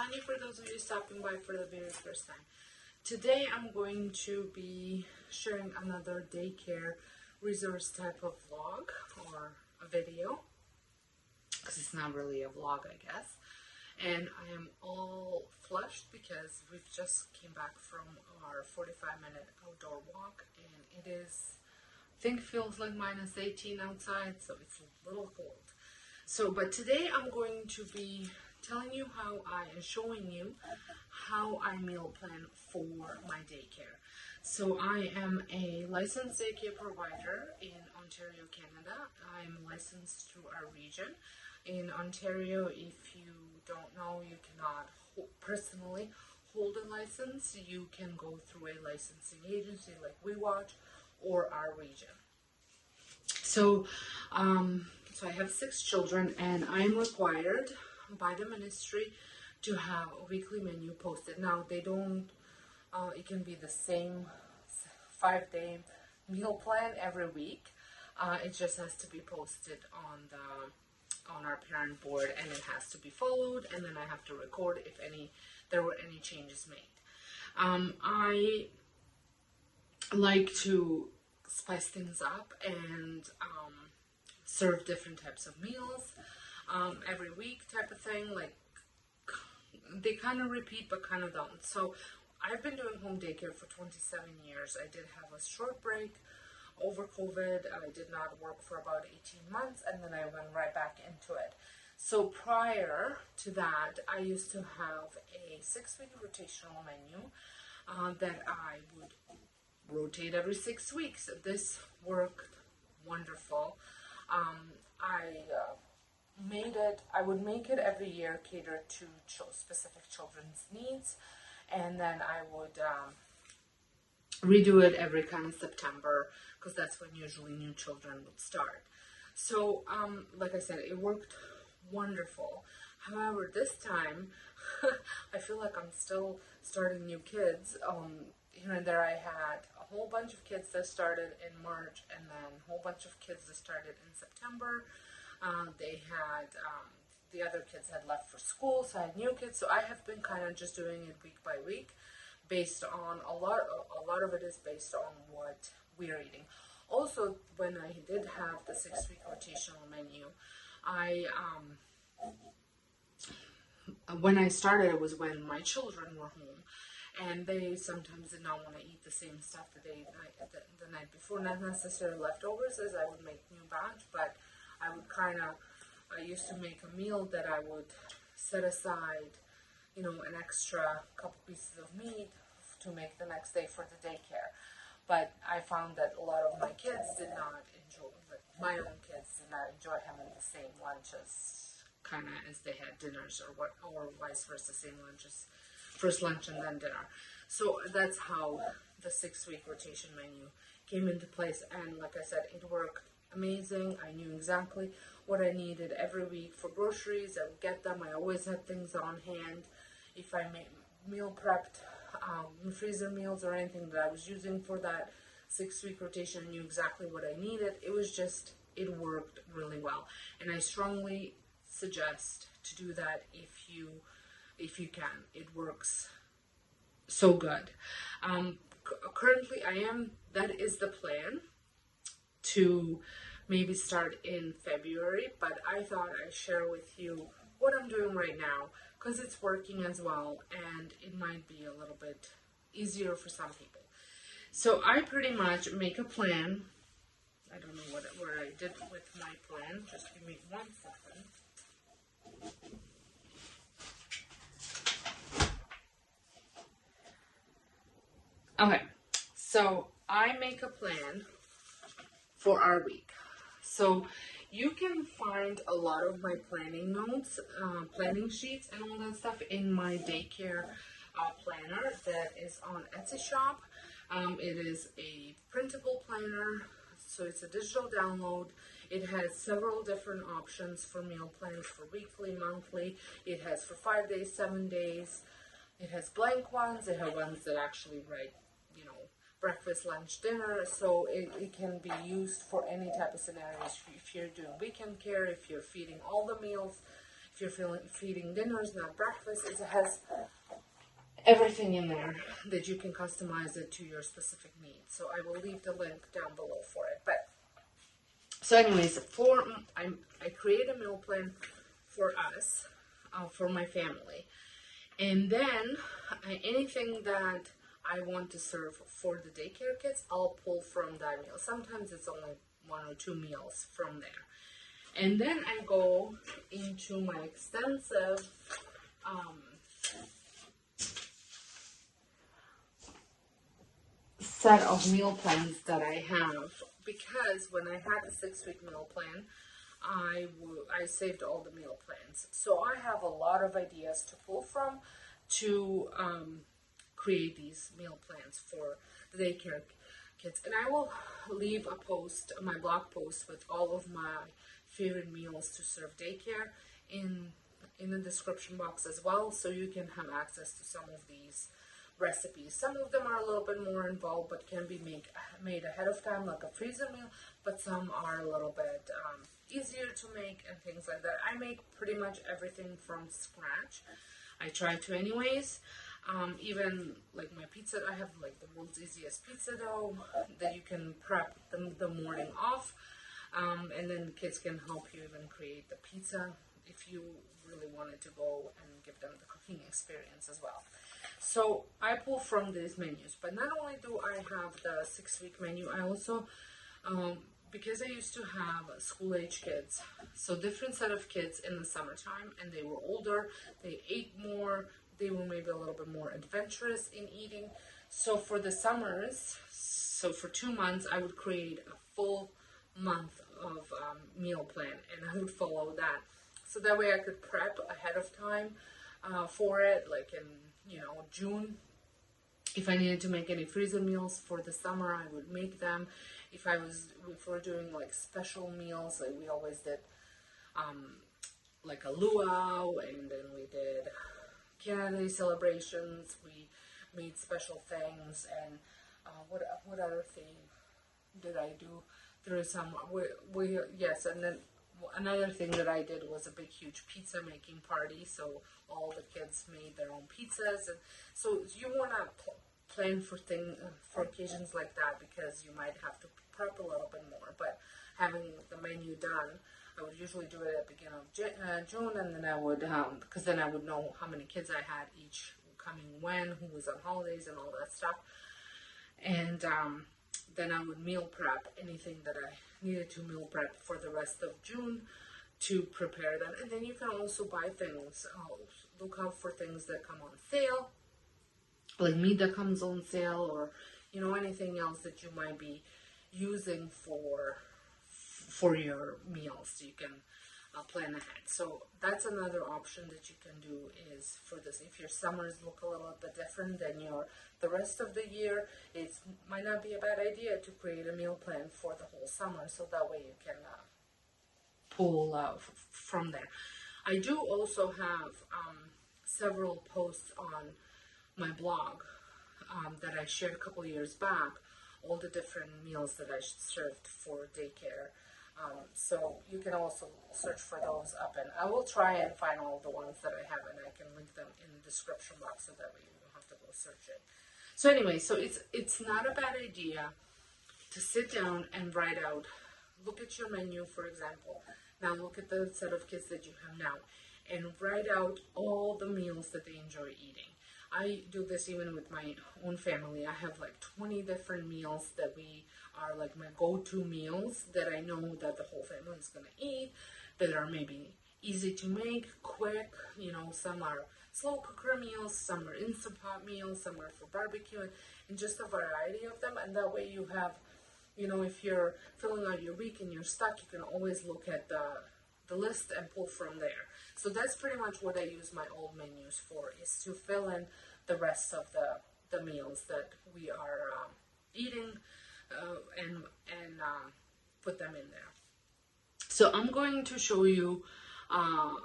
Sonja for those of you stopping by for the very first time. Today I'm going to be sharing another daycare resource type of vlog or a video, because it's not really a vlog, I guess. And I am all flushed because we've just came back from our 45-minute outdoor walk, and it is, I think, feels like -18 outside, so it's a little cold. So, but today I'm going to be telling you how and showing you how I meal plan for my daycare. So I am a licensed daycare provider in Ontario, Canada. I'm licensed through our region. In Ontario, if you don't know, you cannot personally hold a license. You can go through a licensing agency like WeWatch or our region. So, so I have 6 children, and I'm required by the ministry to have a weekly menu posted. Now, they don't, it can be the same 5-day meal plan every week. It just has to be posted on our parent board, and it has to be followed, and then I have to record if there were any changes made. I like to spice things up and serve different types of meals every week type of thing. Like, they kind of repeat but kind of don't. So I've been doing home daycare for 27 years. I did have a short break over COVID. I did not work for about 18 months, and then I went right back into it. So prior to that, I used to have a 6-week rotational menu that I would rotate every 6 weeks. This worked wonderful. I would make it every year cater to specific children's needs, and then I would redo it every kind of September, because that's when usually new children would start. So, like I said, it worked wonderful. However, this time, I feel like I'm still starting new kids. Here and there, I had a whole bunch of kids that started in March, and then a whole bunch of kids that started in September. They had, the other kids had left for school, so I had new kids. So I have been kind of just doing it week by week, based on a lot of it is based on what we're eating. Also, when I did have the 6-week rotational menu, when I started, it was when my children were home, and they sometimes did not want to eat the same stuff that they the night before, not necessarily leftovers, as I would make new batch, but I would I used to make a meal that I would set aside, you know, an extra couple pieces of meat to make the next day for the daycare. But I found that a lot of my kids did not enjoy, like my own kids did not enjoy having the same lunches kind of as they had dinners, or vice versa, same lunches, first lunch and then dinner. So that's how the 6-week rotation menu came into place, and like I said, it worked amazing. I knew exactly what I needed every week for groceries. I would get them. I always had things on hand. If I made meal prepped freezer meals or anything that I was using for that 6-week rotation, I knew exactly what I needed. It worked really well, and I strongly suggest to do that if you can. It works so good. Currently, that is the plan, to maybe start in February, but I thought I'd share with you what I'm doing right now, because it's working as well, and it might be a little bit easier for some people. So I pretty much make a plan. I don't know what I did with my plan. Just give me 1 second. Okay, so I make a plan for our week. So you can find a lot of my planning notes, planning sheets, and all that stuff in my daycare planner that is on Etsy shop. It is a printable planner, so it's a digital download. It has several different options for meal plans for weekly, monthly. It has for 5 days, 7 days. It has blank ones. It has ones that actually write, you know, breakfast, lunch, dinner, so it can be used for any type of scenarios. If you're doing weekend care, if you're feeding all the meals, if you're feeding dinners, not breakfast, it has everything in there that you can customize it to your specific needs. So I will leave the link down below for it. But so anyways, I create a meal plan for us, for my family, and then anything that I want to serve for the daycare kids, I'll pull from that meal. Sometimes it's only 1 or 2 meals from there. And then I go into my extensive set of meal plans that I have, because when I had a 6-week meal plan, I saved all the meal plans. So I have a lot of ideas to pull from to create these meal plans for the daycare kids. And I will leave a post, my blog post, with all of my favorite meals to serve daycare in the description box as well, so you can have access to some of these recipes. Some of them are a little bit more involved but can be made ahead of time, like a freezer meal, but some are a little bit easier to make and things like that. I make pretty much everything from scratch. I try to anyways. Even like my pizza, I have like the world's easiest pizza dough that you can prep the morning off, and then kids can help you even create the pizza if you really wanted to go and give them the cooking experience as well. So I pull from these menus, but not only do I have the 6-week menu, I also, because I used to have school-age kids, so different set of kids in the summertime, and they were older, they ate more, they were maybe a little bit more adventurous in eating. So for the summers, so for 2 months, I would create a full month of meal plan, and I would follow that. So that way I could prep ahead of time for it, like in, June. If I needed to make any freezer meals for the summer, I would make them. If we're doing like special meals, like we always did, like a luau, and then we did Canada Day celebrations. We made special things, and what other thing did I do? There is some yes, and then another thing that I did was a big, huge pizza making party. So all the kids made their own pizzas, and so you want to plan for occasions like that, because you might have to prep a little bit more. But having the menu done, I would usually do it at the beginning of June, and then I would, because then I would know how many kids I had each coming when, who was on holidays, and all that stuff. And then I would meal prep anything that I needed to meal prep for the rest of June to prepare them. And then you can also buy things, look out for things that come on sale, like meat that comes on sale, or anything else that you might be using for your meals. You can plan ahead. So that's another option that you can do, is for this. If your summers look a little bit different than the rest of the year, it might not be a bad idea to create a meal plan for the whole summer, so that way you can pull from there. I do also have several posts on my blog that I shared a couple years back, all the different meals that I served for daycare. So you can also search for those up, and I will try and find all the ones that I have, and I can link them in the description box, so that way you don't have to go search it. So anyway, so it's not a bad idea to sit down and write out, look at your menu, for example. Now look at the set of kids that you have now, and write out all the meals that they enjoy eating. I do this even with my own family. I have like 20 different meals that are like my go-to meals that I know that the whole family is going to eat, that are maybe easy to make, quick. Some are slow cooker meals, some are Instant Pot meals, some are for barbecue, and just a variety of them. And that way you have, if you're filling out your week and you're stuck, you can always look at the list and pull from there. So that's pretty much what I use my old menus for, is to fill in the rest of the meals that we are eating, and put them in there. So I'm going to show you how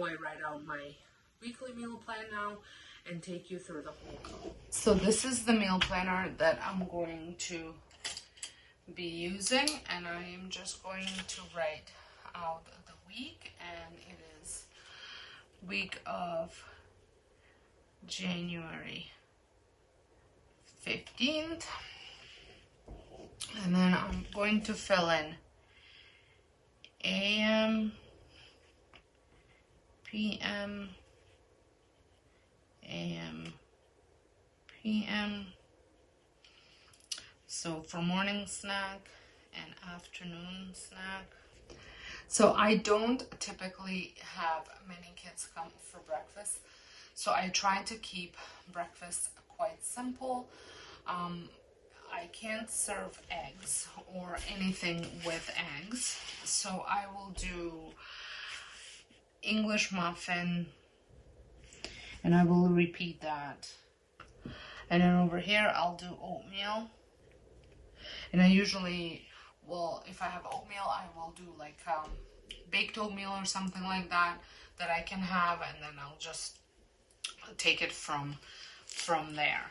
I write out my weekly meal plan now, and take you through the whole. So this is the meal planner that I'm going to be using, and I am just going to write out the week, and it is week of January 15th. And then I'm going to fill in AM, PM, AM, PM. So for morning snack and afternoon snack. So I don't typically have many kids come for breakfast. So I try to keep breakfast quite simple. I can't serve eggs or anything with eggs. So I will do English muffin, and I will repeat that. And then over here I'll do oatmeal. And I usually, well, if I have oatmeal, I will do like baked oatmeal or something like that I can have, and then I'll just take it from there.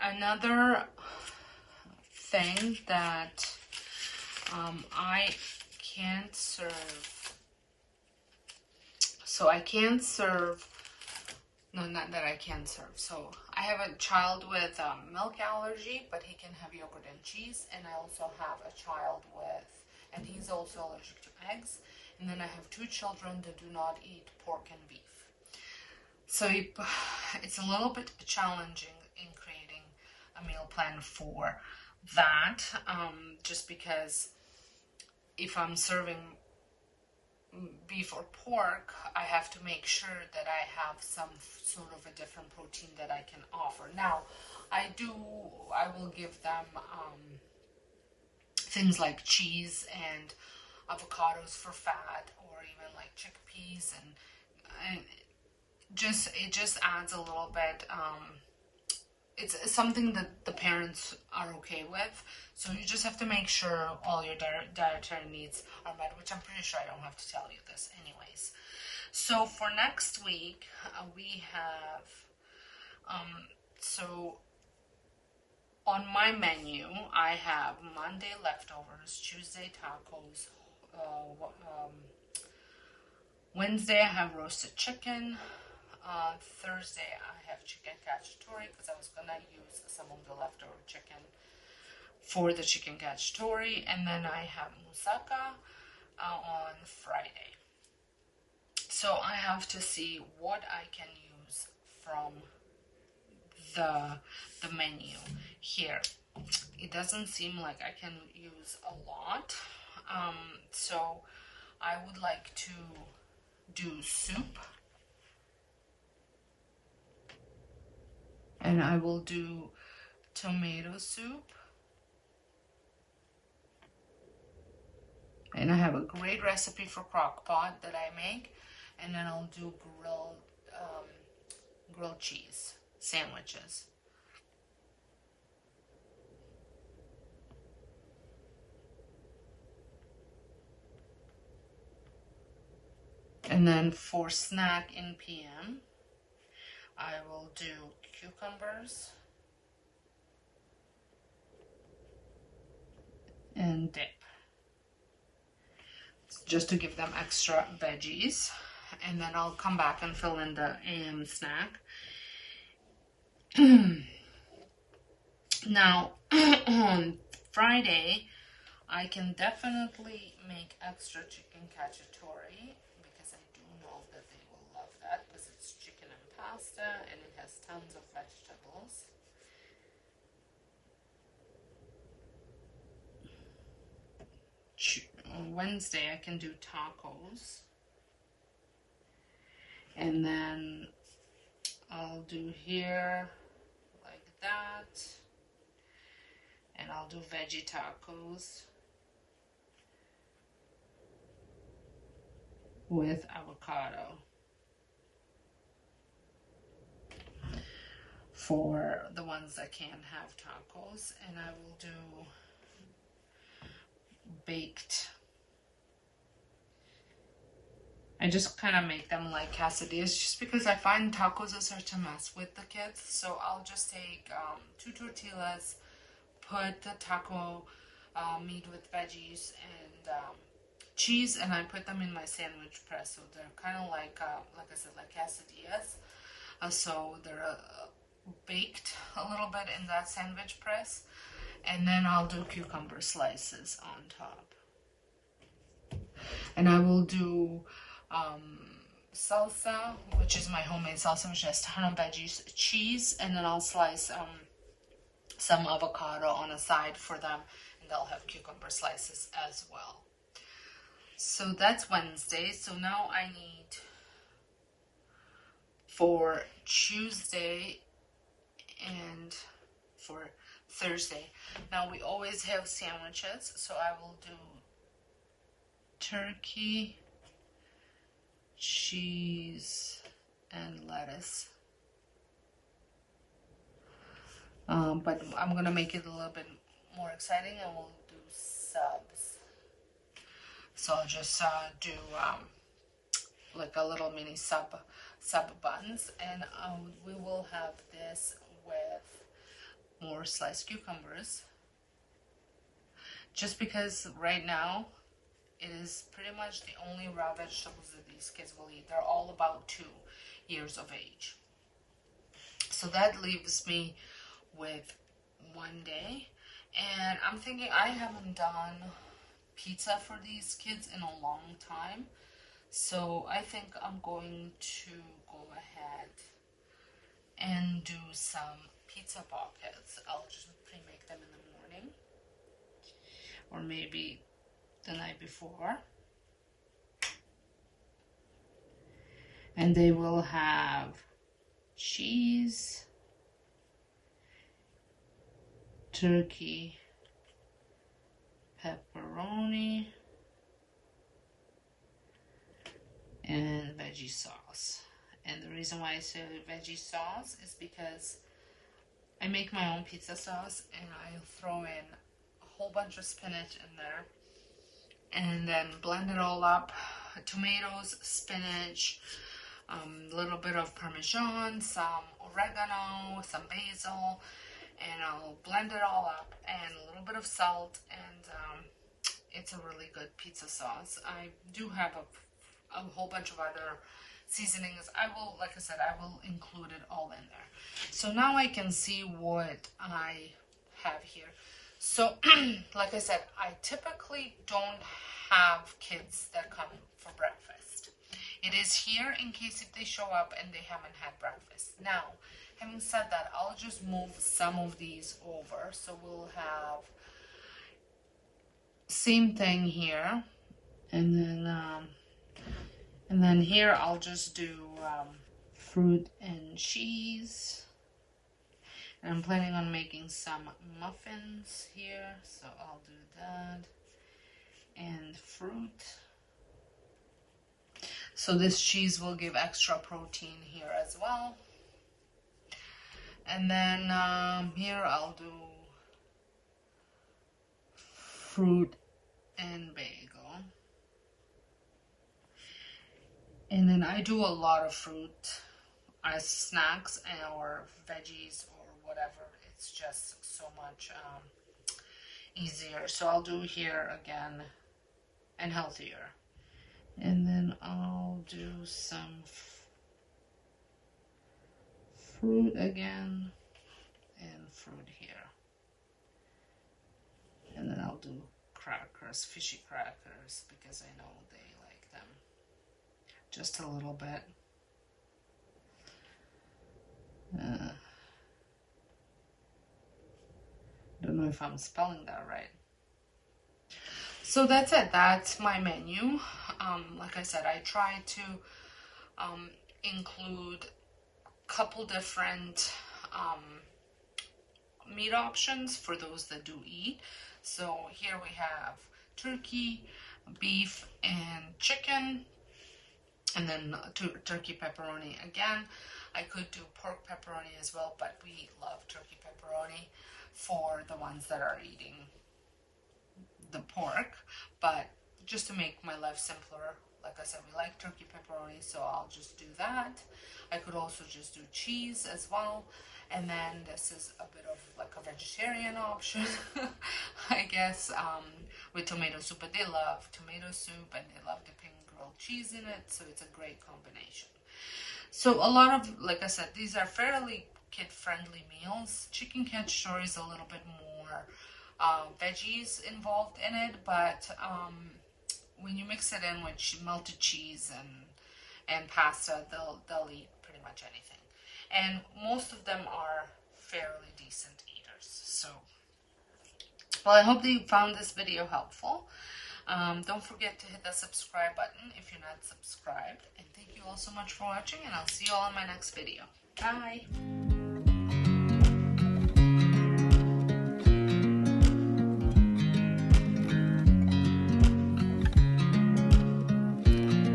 Another thing that I can't serve, so I can't serve, no, not that I can't serve. So I have a child with milk allergy, but he can have yogurt and cheese. And I also have a child with, and he's also allergic to eggs. And then I have 2 children that do not eat pork and beef. So it's a little bit challenging in creating a meal plan for that, just because if I'm serving beef or pork, I have to make sure that I have some sort of a different protein that I can offer. Now, I will give them things like cheese and avocados for fat, or even like chickpeas, and it just adds a little bit. It's something that the parents are okay with, so you just have to make sure all your dietary needs are met, which I'm pretty sure I don't have to tell you this anyways. So for next week, we have, so on my menu, I have Monday leftovers, Tuesday tacos, Wednesday I have roasted chicken, Thursday I have chicken cacciatore, because I was gonna use some of the leftover chicken for the chicken cacciatore, and then I have moussaka on Friday. So I have to see what I can use from the menu here. It doesn't seem like I can use a lot, so I would like to do soup, and I will do tomato soup, and I have a great recipe for crock pot that I make, and then I'll do grilled cheese sandwiches. And then for snack in PM, I will do cucumbers and dip, just to give them extra veggies. And then I'll come back and fill in the AM snack. Now, on Friday, I can definitely make extra chicken cacciatore, because I do know that they will love that, because it's chicken and pasta and it has tons of vegetables. On Wednesday I can do tacos, and then I'll do here like that, and I'll do veggie tacos with avocado for the ones that can't have tacos. And I will do baked, I just kind of make them like quesadillas, just because I find tacos are such a mess with the kids. So I'll just take 2 tortillas, put the taco meat with veggies and cheese, and I put them in my sandwich press. So they're kind of like I said, like quesadillas. So they're baked a little bit in that sandwich press. And then I'll do cucumber slices on top. And I will do salsa, which is my homemade salsa, which has a ton of veggies, cheese, and then I'll slice some avocado on the side for them, and they'll have cucumber slices as well. So that's Wednesday. So now I need for Tuesday and for Thursday. Now we always have sandwiches, so I will do turkey, cheese, and lettuce. But I'm gonna make it a little bit more exciting, and we'll do subs. So I'll just do like a little mini sub buns, and we will have this with more sliced cucumbers. Just because right now it is pretty much the only raw vegetables that these kids will eat. They're all about 2 years of age. So that leaves me with one day. And I'm thinking I haven't done pizza for these kids in a long time. So I think I'm going to go ahead and do some pizza pockets. I'll just pre-make them in the morning. Or maybe the night before. And they will have cheese, turkey, pepperoni, and veggie sauce. And the reason why I say veggie sauce is because I make my own pizza sauce, and I throw in a whole bunch of spinach in there, and then blend it all up. Tomatoes, spinach, a little bit of Parmesan, some oregano, some basil, and I'll blend it all up, and a little bit of salt, and it's a really good pizza sauce. I do have a whole bunch of other seasonings. I will, like I said, I will include it all in there. So now I can see what I have here. So, like I said, I typically don't have kids that come for breakfast. It is here in case if they show up and they haven't had breakfast. Now, having said that, I'll just move some of these over. So we'll have same thing here, and then here I'll just do fruit and cheese. And I'm planning on making some muffins here, so I'll do that. And fruit. So this cheese will give extra protein here as well. And then here I'll do fruit and bagel. And then I do a lot of fruit as snacks or veggies or whatever. It's just so much easier. So I'll do here again and healthier. And then I'll do some fruit again and fruit here. And then I'll do crackers, fishy crackers, because I know they like them. Just a little bit. Don't know if I'm spelling that right. So that's it. That's my menu. Like I said, I try to include a couple different meat options for those that do eat. So here we have turkey, beef, and chicken, and then turkey pepperoni again. I could do pork pepperoni as well, but we love turkey pepperoni for the ones that are eating the pork. But just to make my life simpler, like I said, we like turkey pepperoni, so I'll just do that. I could also just do cheese as well. And then this is a bit of like a vegetarian option. I guess, with tomato soup, but they love tomato soup and they love dipping grilled cheese in it, so it's a great combination. So a lot of, like I said, these are fairly kid-friendly meals. Chicken cacciatore is a little bit more veggies involved in it, but when you mix it in with melted cheese and pasta, they'll eat pretty much anything. And most of them are fairly decent eaters. So, well, I hope that you found this video helpful. Don't forget to hit the subscribe button if you're not subscribed. And thank you all so much for watching, and I'll see you all in my next video. Bye!